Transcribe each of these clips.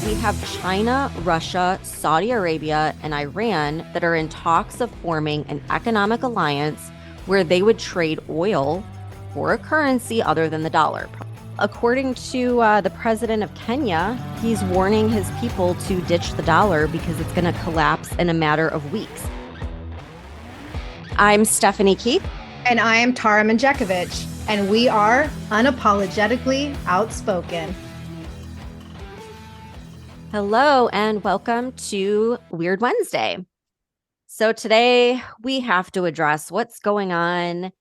we have China, Russia, Saudi Arabia, and Iran that are in talks of forming an economic alliance where they would trade oil for a currency other than the dollar. According to the president of Kenya, he's warning his people to ditch the dollar because it's going to collapse in a matter of weeks. I'm Stephanie Keith. And I am Tara Manjekovic, and we are unapologetically outspoken. Hello, and welcome to Weird Wednesday. So today we have to address what's going on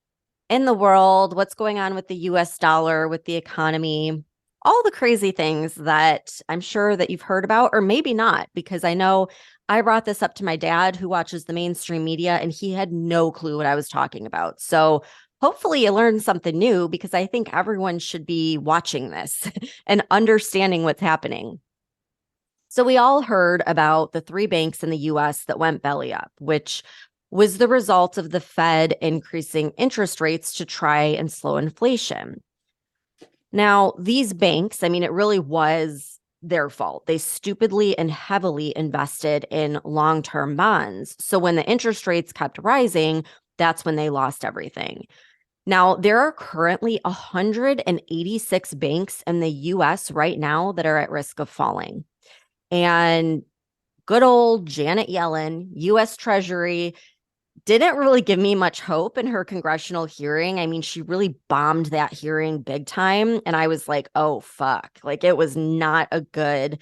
in the world, what's going on with the US dollar, with the economy, all the crazy things that I'm sure that you've heard about, or maybe not, because I know I brought this up to my dad who watches the mainstream media and he had no clue what I was talking about. So hopefully you learned something new, because I think everyone should be watching this and understanding what's happening. So we all heard about the 3 banks in the US that went belly up, which was the result of the Fed increasing interest rates to try and slow inflation. Now, these banks, it really was their fault. They stupidly and heavily invested in long-term bonds. So when the interest rates kept rising, that's when they lost everything. Now, there are currently 186 banks in the US right now that are at risk of falling. And good old Janet Yellen, US Treasury, didn't really give me much hope in her congressional hearing. She really bombed that hearing big time. And I was like, oh, fuck. Like, it was not a good,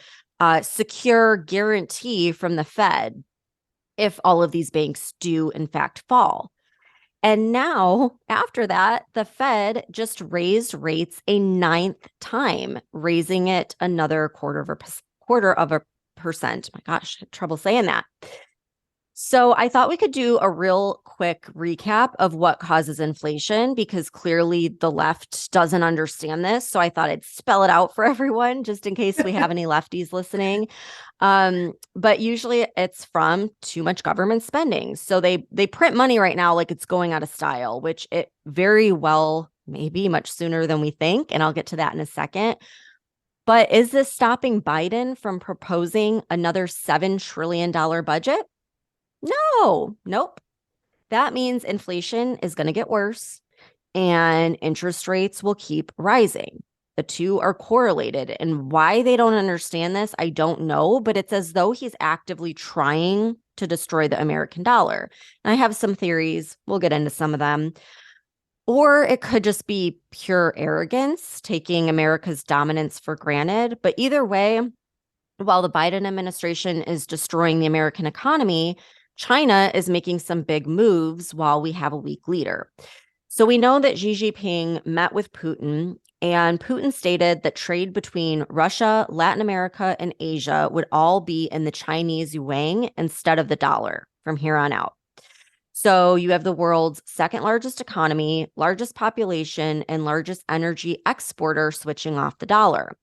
secure guarantee from the Fed if all of these banks do, in fact, fall. And now, after that, the Fed just raised rates a 9th time, raising it another quarter of a percent. My gosh, I had trouble saying that. So I thought we could do a real quick recap of what causes inflation, because clearly the left doesn't understand this. So I thought I'd spell it out for everyone, just in case we have any lefties listening. But usually it's from too much government spending. So they print money right now like it's going out of style, which it very well may be much sooner than we think. And I'll get to that in a second. But is this stopping Biden from proposing another $7 trillion budget? No, nope. That means inflation is going to get worse and interest rates will keep rising. The two are correlated. And why they don't understand this, I don't know, but it's as though he's actively trying to destroy the American dollar. And I have some theories. We'll get into some of them. Or it could just be pure arrogance, taking America's dominance for granted. But either way, while the Biden administration is destroying the American economy, China is making some big moves while we have a weak leader. So we know that Xi Jinping met with Putin, and Putin stated that trade between Russia, Latin America, and Asia would all be in the Chinese yuan instead of the dollar from here on out. So you have the world's second largest economy, largest population, and largest energy exporter switching off the dollar.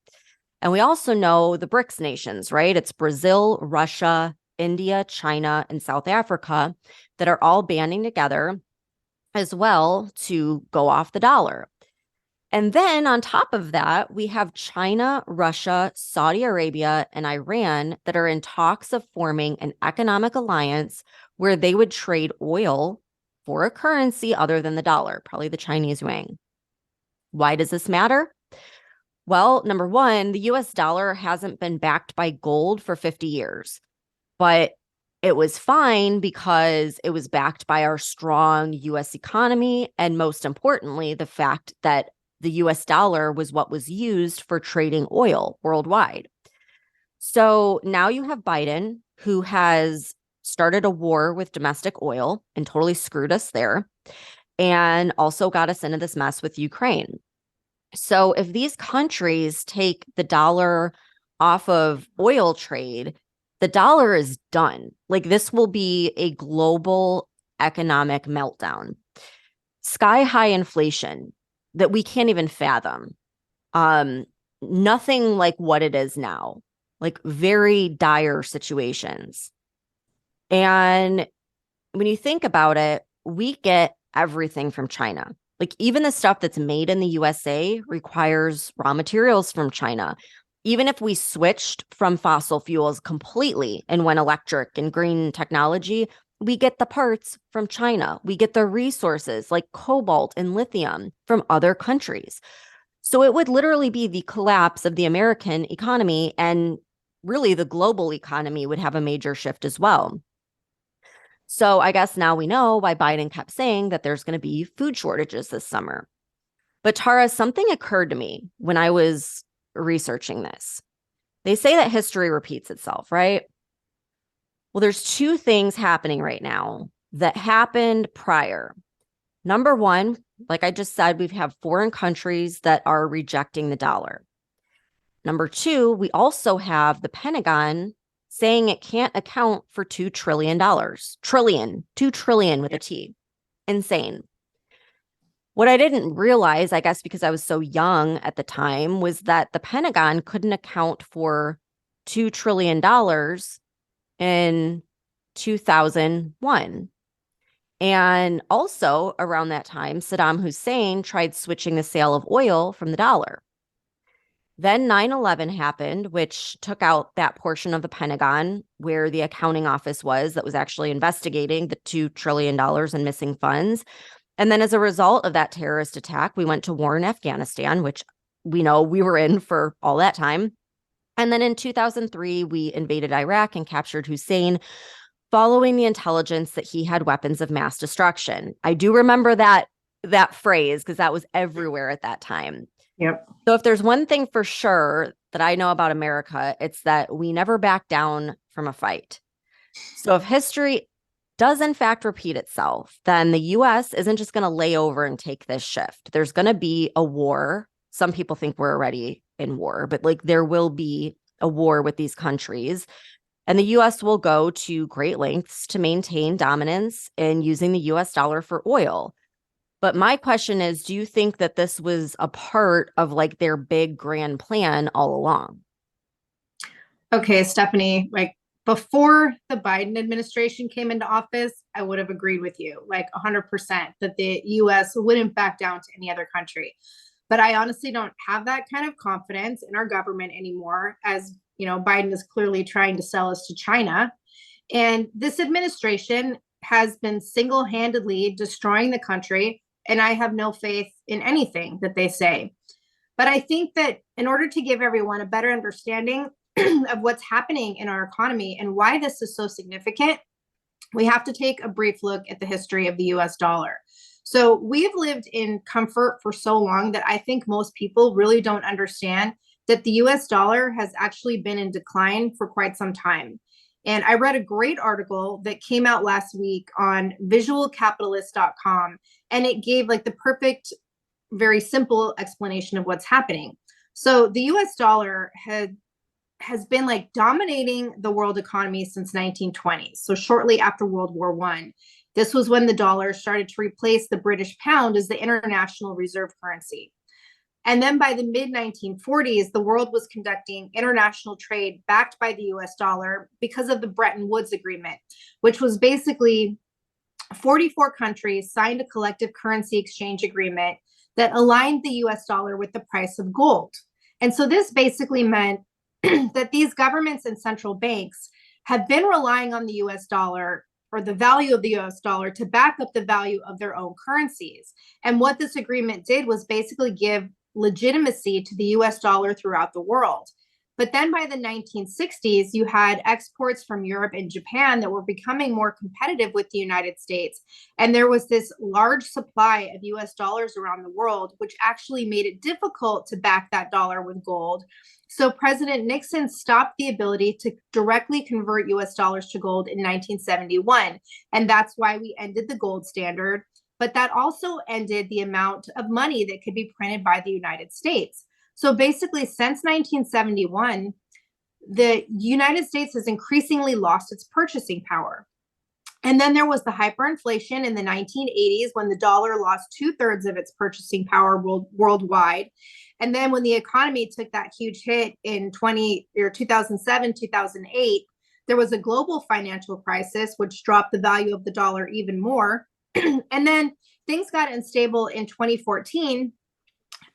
And we also know the BRICS nations, right? It's Brazil, Russia, India, China, and South Africa that are all banding together as well to go off the dollar. And then on top of that, we have China, Russia, Saudi Arabia, and Iran that are in talks of forming an economic alliance where they would trade oil for a currency other than the dollar, probably the Chinese yuan. Why does this matter? Well, number one, the US dollar hasn't been backed by gold for 50 years. But it was fine because it was backed by our strong US economy. And most importantly, the fact that the US dollar was what was used for trading oil worldwide. So now you have Biden, who has started a war with domestic oil and totally screwed us there, and also got us into this mess with Ukraine. So if these countries take the dollar off of oil trade, the dollar is done. Like, this will be a global economic meltdown. Sky high inflation that we can't even fathom. Nothing like what it is now, like very dire situations. And when you think about it, we get everything from China. Like, even the stuff that's made in the USA requires raw materials from China. Even if we switched from fossil fuels completely and went electric and green technology, we get the parts from China. We get the resources like cobalt and lithium from other countries. So it would literally be the collapse of the American economy, and really the global economy would have a major shift as well. So I guess now we know why Biden kept saying that there's going to be food shortages this summer. But Tara, something occurred to me when I was researching this. They say that history repeats itself, right? Well, there's two things happening right now that happened prior. Number one, like I just said, we have foreign countries that are rejecting the dollar. Number two, we also have the Pentagon saying it can't account for $2 trillion. Trillion, 2 trillion with a T. Insane. What I didn't realize, I guess because I was so young at the time, was that the Pentagon couldn't account for $2 trillion in 2001. And also around that time, Saddam Hussein tried switching the sale of oil from the dollar. Then 9/11 happened, which took out that portion of the Pentagon where the accounting office was that was actually investigating the $2 trillion in missing funds. And then as a result of that terrorist attack, we went to war in Afghanistan, which we know we were in for all that time. And then in 2003, we invaded Iraq and captured Hussein, following the intelligence that he had weapons of mass destruction. I do remember that phrase because that was everywhere at that time. Yep. So if there's one thing for sure that I know about America, it's that we never back down from a fight. So if history does in fact repeat itself, then the US isn't just going to lay over and take this shift. There's going to be a war. Some people think we're already in war, but like there will be a war with these countries. And the US will go to great lengths to maintain dominance in using the US dollar for oil. But my question is, do you think that this was a part of like their big grand plan all along? Okay, Stephanie, like before the Biden administration came into office, I would have agreed with you, like 100%, that the US wouldn't back down to any other country. But I honestly don't have that kind of confidence in our government anymore, as Biden is clearly trying to sell us to China. And this administration has been single-handedly destroying the country, and I have no faith in anything that they say. But I think that in order to give everyone a better understanding of what's happening in our economy and why this is so significant, we have to take a brief look at the history of the US dollar. So we've lived in comfort for so long that I think most people really don't understand that the US dollar has actually been in decline for quite some time. And I read a great article that came out last week on visualcapitalist.com, and it gave like the perfect, very simple explanation of what's happening. So the US dollar has been like dominating the world economy since 1920. So shortly after World War I. This was when the dollar started to replace the British pound as the international reserve currency. And then by the mid 1940s, the world was conducting international trade backed by the US dollar because of the Bretton Woods Agreement, which was basically 44 countries signed a collective currency exchange agreement that aligned the US dollar with the price of gold. And so this basically meant that these governments and central banks have been relying on the US dollar or the value of the US dollar to back up the value of their own currencies. And what this agreement did was basically give legitimacy to the US dollar throughout the world. But then by the 1960s, you had exports from Europe and Japan that were becoming more competitive with the United States. And there was this large supply of US dollars around the world, which actually made it difficult to back that dollar with gold. So President Nixon stopped the ability to directly convert US dollars to gold in 1971. And that's why we ended the gold standard. But that also ended the amount of money that could be printed by the United States. So basically, since 1971, the United States has increasingly lost its purchasing power. And then there was the hyperinflation in the 1980s when the dollar lost 2/3 of its purchasing power worldwide. And then when the economy took that huge hit in 2007, 2008, there was a global financial crisis, which dropped the value of the dollar even more. And then things got unstable in 2014.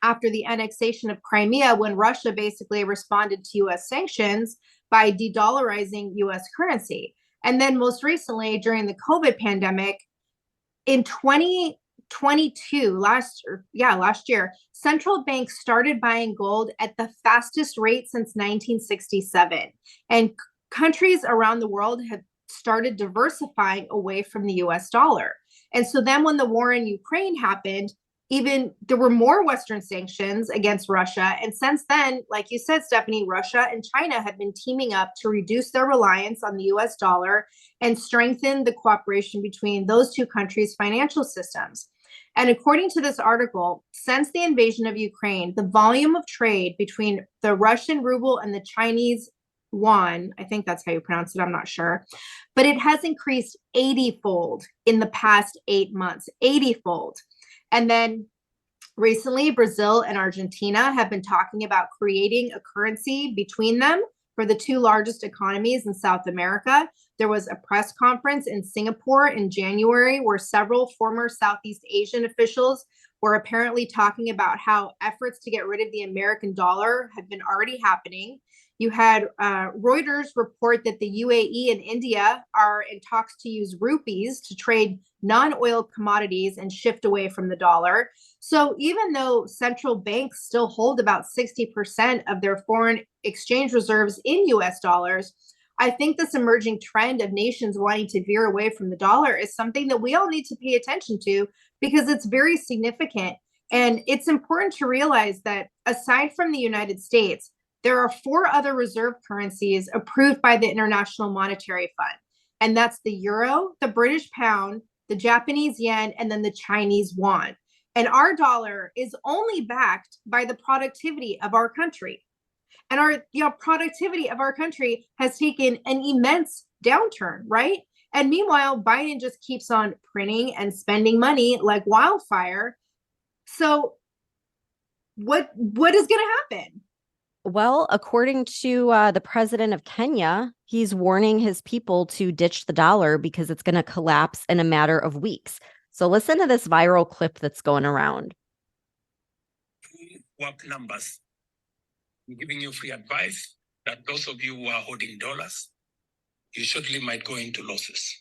after the annexation of Crimea, when Russia basically responded to US sanctions by de-dollarizing US currency. And then most recently, during the COVID pandemic, in 2022, last year, central banks started buying gold at the fastest rate since 1967. And countries around the world have started diversifying away from the US dollar. And so then when the war in Ukraine happened, even there were more Western sanctions against Russia. And since then, like you said, Stephanie, Russia and China have been teaming up to reduce their reliance on the US dollar and strengthen the cooperation between those two countries' financial systems. And according to this article, since the invasion of Ukraine, the volume of trade between the Russian ruble and the Chinese yuan, I think that's how you pronounce it, I'm not sure, but it has increased 80-fold in the past 8 months, 80-fold. And then recently, Brazil and Argentina have been talking about creating a currency between them for the two largest economies in South America. There was a press conference in Singapore in January where several former Southeast Asian officials were apparently talking about how efforts to get rid of the American dollar have been already happening. You had Reuters report that the UAE and India are in talks to use rupees to trade non-oil commodities and shift away from the dollar. So even though central banks still hold about 60% of their foreign exchange reserves in US dollars, I think this emerging trend of nations wanting to veer away from the dollar is something that we all need to pay attention to because it's very significant. And it's important to realize that aside from the United States, there are 4 other reserve currencies approved by the International Monetary Fund. And that's the euro, the British pound, the Japanese yen, and then the Chinese yuan. And our dollar is only backed by the productivity of our country. And our productivity of our country has taken an immense downturn, right? And meanwhile, Biden just keeps on printing and spending money like wildfire. So what is going to happen? Well, according to the president of Kenya, he's warning his people to ditch the dollar because it's going to collapse in a matter of weeks. So listen to this viral clip that's going around. Work numbers. I'm giving you free advice that those of you who are holding dollars, you shortly might go into losses.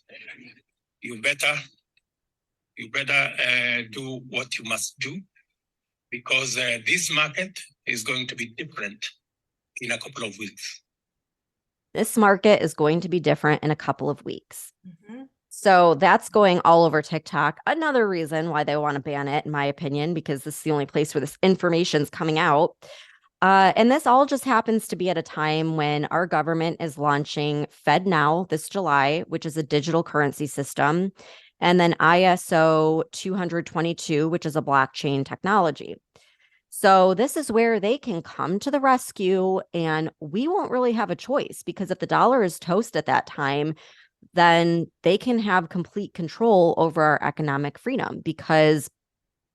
You better do what you must do because this market is going to be different in a couple of weeks. This market is going to be different in a couple of weeks. Mm-hmm. So that's going all over TikTok. Another reason why they want to ban it, in my opinion, because this is the only place where this information is coming out. And this all just happens to be at a time when our government is launching FedNow this July, which is a digital currency system, and then ISO 222, which is a blockchain technology. So this is where they can come to the rescue, and we won't really have a choice because if the dollar is toast at that time, then they can have complete control over our economic freedom because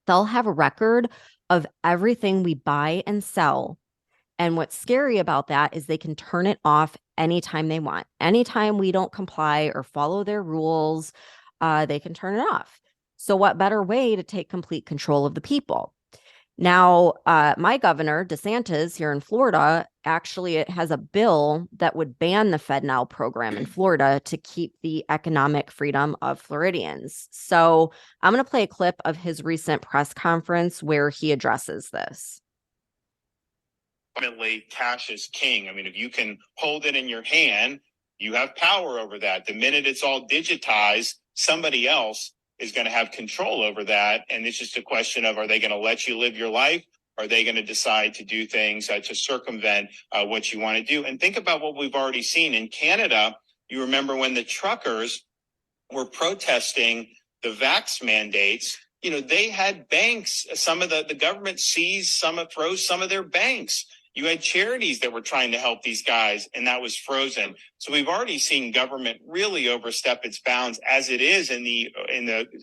they'll have a record of everything we buy and sell. And what's scary about that is they can turn it off anytime they want. Anytime we don't comply or follow their rules, they can turn it off. So what better way to take complete control of the people? Now, my governor, DeSantis, here in Florida, actually it has a bill that would ban the FedNow program in Florida to keep the economic freedom of Floridians. So I'm going to play a clip of his recent press conference where he addresses this. Ultimately, cash is king. I mean, if you can hold it in your hand, you have power over that. The minute it's all digitized, somebody else is going to have control over that. And it's just a question of, are they going to let you live your life? Are they going to decide to do things to circumvent what you want to do? And think about what we've already seen in Canada. You remember when the truckers were protesting the vax mandates, they had banks. Some of the government froze some of their banks. You had charities that were trying to help these guys, and that was frozen. So we've already seen government really overstep its bounds as it is in the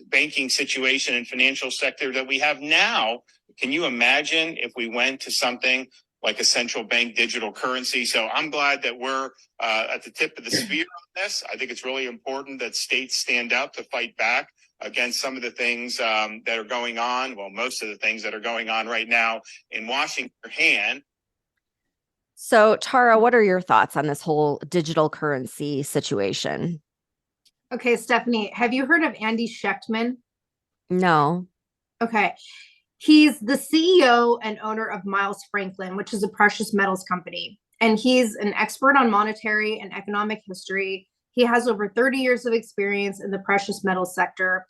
banking situation and financial sector that we have now. Can you imagine if we went to something like a central bank digital currency. So I'm glad that we're at the tip of the spear on this. I think it's really important that states stand up to fight back against some of the things that are going on. Well, most of the things that are going on right now in Washington. So, Tara, what are your thoughts on this whole digital currency situation? Okay, Stephanie, have you heard of Andy Schechtman? No. Okay. He's the CEO and owner of Miles Franklin, which is a precious metals company. And he's an expert on monetary and economic history. He has over 30 years of experience in the precious metals sector.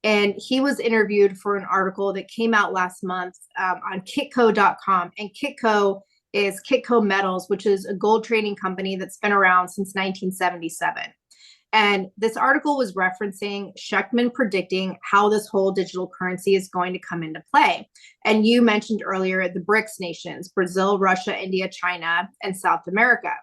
And he was interviewed for an article that came out last month on kitco.com. And Kitco is Kitco Metals, which is a gold trading company that's been around since 1977. And this article was referencing Schechtman predicting how this whole digital currency is going to come into play. And you mentioned earlier the BRICS nations, Brazil, Russia, India, China, and South Africa.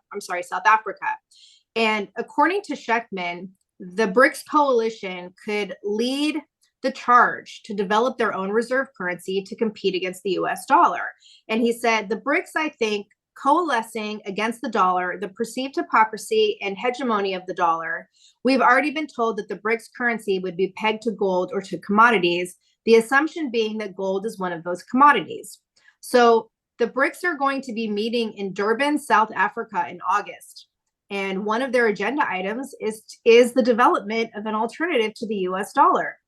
And according to Schechtman, the BRICS coalition could lead the charge to develop their own reserve currency to compete against the US dollar. And he said, the BRICS, I think, coalescing against the dollar, the perceived hypocrisy and hegemony of the dollar. We've already been told that the BRICS currency would be pegged to gold or to commodities, the assumption being that gold is one of those commodities. So the BRICS are going to be meeting in Durban, South Africa in August. And one of their agenda items is the development of an alternative to the US dollar.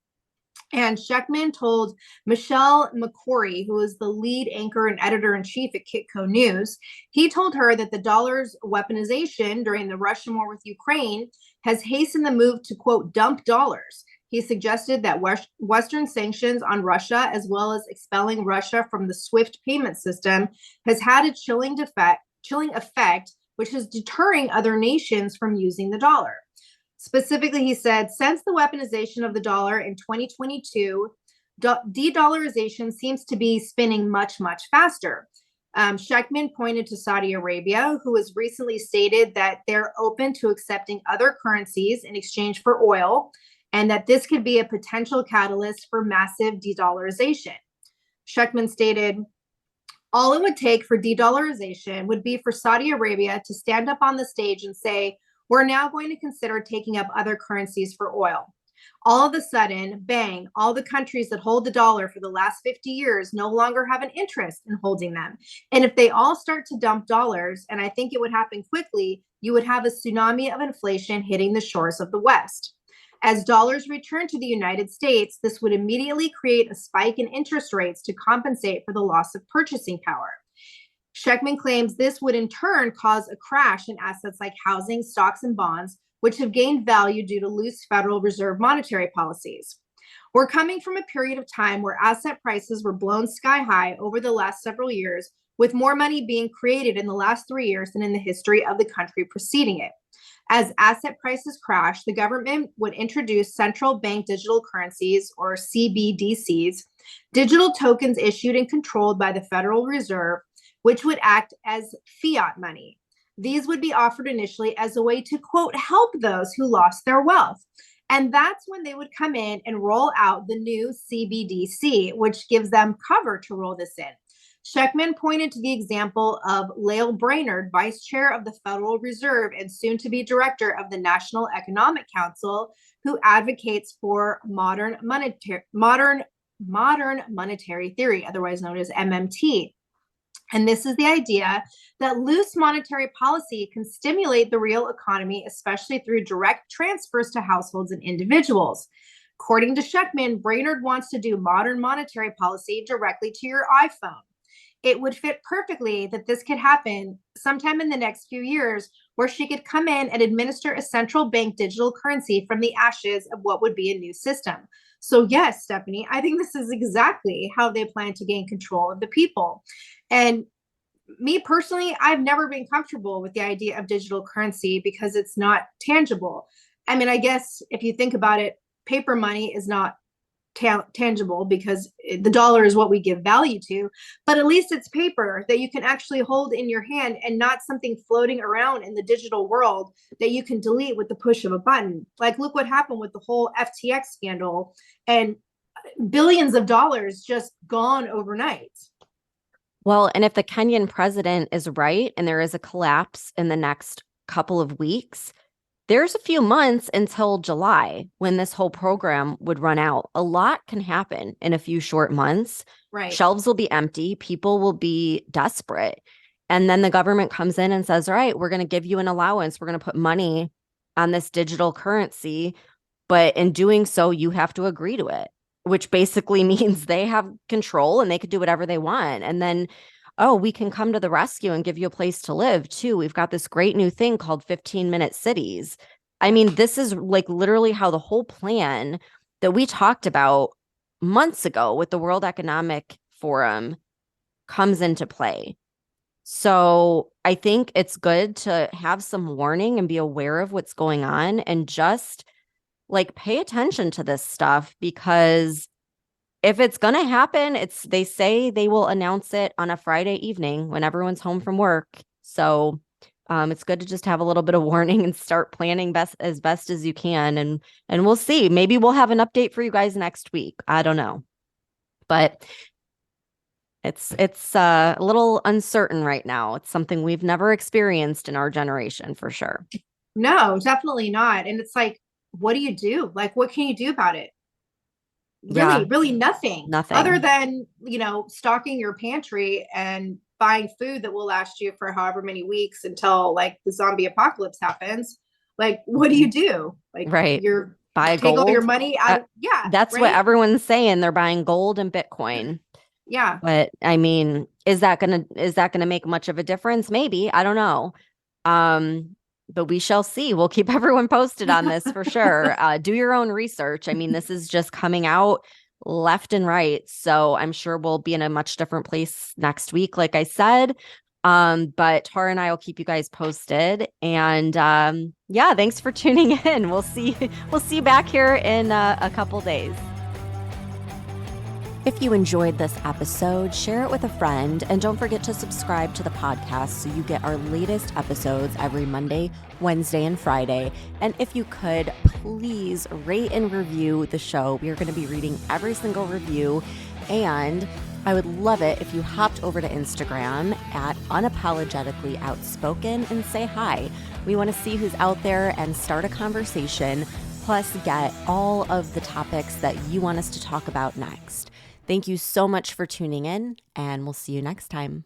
And Schechtman told Michelle McCory, who is the lead anchor and editor-in-chief at Kitco News, he told her that the dollar's weaponization during the Russian war with Ukraine has hastened the move to, quote, dump dollars. He suggested that Western sanctions on Russia, as well as expelling Russia from the SWIFT payment system, has had a chilling effect, which is deterring other nations from using the dollar. Specifically, he said, since the weaponization of the dollar in 2022, de-dollarization seems to be spinning much, much faster. Schechtman pointed to Saudi Arabia, who has recently stated that they're open to accepting other currencies in exchange for oil, and that this could be a potential catalyst for massive de-dollarization. Schechtman stated, all it would take for de-dollarization would be for Saudi Arabia to stand up on the stage and say, we're now going to consider taking up other currencies for oil. All of a sudden, bang, all the countries that hold the dollar for the last 50 years no longer have an interest in holding them. And if they all start to dump dollars, and I think it would happen quickly, you would have a tsunami of inflation hitting the shores of the West. As dollars return to the United States, this would immediately create a spike in interest rates to compensate for the loss of purchasing power. Schechtman claims this would in turn cause a crash in assets like housing, stocks, and bonds, which have gained value due to loose Federal Reserve monetary policies. We're coming from a period of time where asset prices were blown sky high over the last several years, with more money being created in the last 3 years than in the history of the country preceding it. As asset prices crash, the government would introduce central bank digital currencies, or CBDCs, digital tokens issued and controlled by the Federal Reserve, which would act as fiat money. These would be offered initially as a way to, quote, help those who lost their wealth. And that's when they would come in and roll out the new CBDC, which gives them cover to roll this in. Schechtman pointed to the example of Lael Brainerd, vice chair of the Federal Reserve and soon to be director of the National Economic Council, who advocates for modern monetary theory, otherwise known as MMT. And this is the idea that loose monetary policy can stimulate the real economy, especially through direct transfers to households and individuals. According to Schechtman, Brainerd wants to do modern monetary policy directly to your iPhone. It would fit perfectly that this could happen sometime in the next few years, where she could come in and administer a central bank digital currency from the ashes of what would be a new system. So yes, Stephanie, I think this is exactly how they plan to gain control of the people. And me personally, I've never been comfortable with the idea of digital currency because it's not tangible. I mean, I guess if you think about it, paper money is not tangible because the dollar is what we give value to, but at least it's paper that you can actually hold in your hand and not something floating around in the digital world that you can delete with the push of a button. Like, look what happened with the whole FTX scandal, and billions of dollars just gone overnight. Well, and if the Kenyan president is right and there is a collapse in the next couple of weeks, there's a few months until July when this whole program would run out. A lot can happen in a few short months. Right. Shelves will be empty. People will be desperate. And then the government comes in and says, all right, we're going to give you an allowance. We're going to put money on this digital currency. But in doing so, you have to agree to it, which basically means they have control and they could do whatever they want. And then, oh, we can come to the rescue and give you a place to live too. We've got this great new thing called 15-minute cities. I mean, this is like literally how the whole plan that we talked about months ago with the World Economic Forum comes into play. So I think it's good to have some warning and be aware of what's going on and just like pay attention to this stuff, because if it's going to happen, they say they will announce it on a Friday evening when everyone's home from work. So it's good to just have a little bit of warning and start planning best as you can. And we'll see. Maybe we'll have an update for you guys next week. I don't know. But it's a little uncertain right now. It's something we've never experienced in our generation for sure. No, definitely not. And it's like, what do you do? Like, what can you do about it? Really nothing. Nothing. Other than, stocking your pantry and buying food that will last you for however many weeks until like the zombie apocalypse happens. Like, what do you do? Like, right. You're buy take gold. all your money out. That's right? what everyone's saying. They're buying gold and Bitcoin. Yeah. But I mean, is that gonna make much of a difference? Maybe. I don't know. But we shall see. We'll keep everyone posted on this for sure. Do your own research. I mean, this is just coming out left and right. So I'm sure we'll be in a much different place next week, like I said. But Tara and I will keep you guys posted. And yeah, thanks for tuning in. We'll see you back here in a couple days. If you enjoyed this episode, share it with a friend, and don't forget to subscribe to the podcast so you get our latest episodes every Monday, Wednesday, and Friday. And if you could, please rate and review the show. We are going to be reading every single review, and I would love it if you hopped over to Instagram at Unapologetically Outspoken and say hi. We want to see who's out there and start a conversation, plus get all of the topics that you want us to talk about next. Thank you so much for tuning in, and we'll see you next time.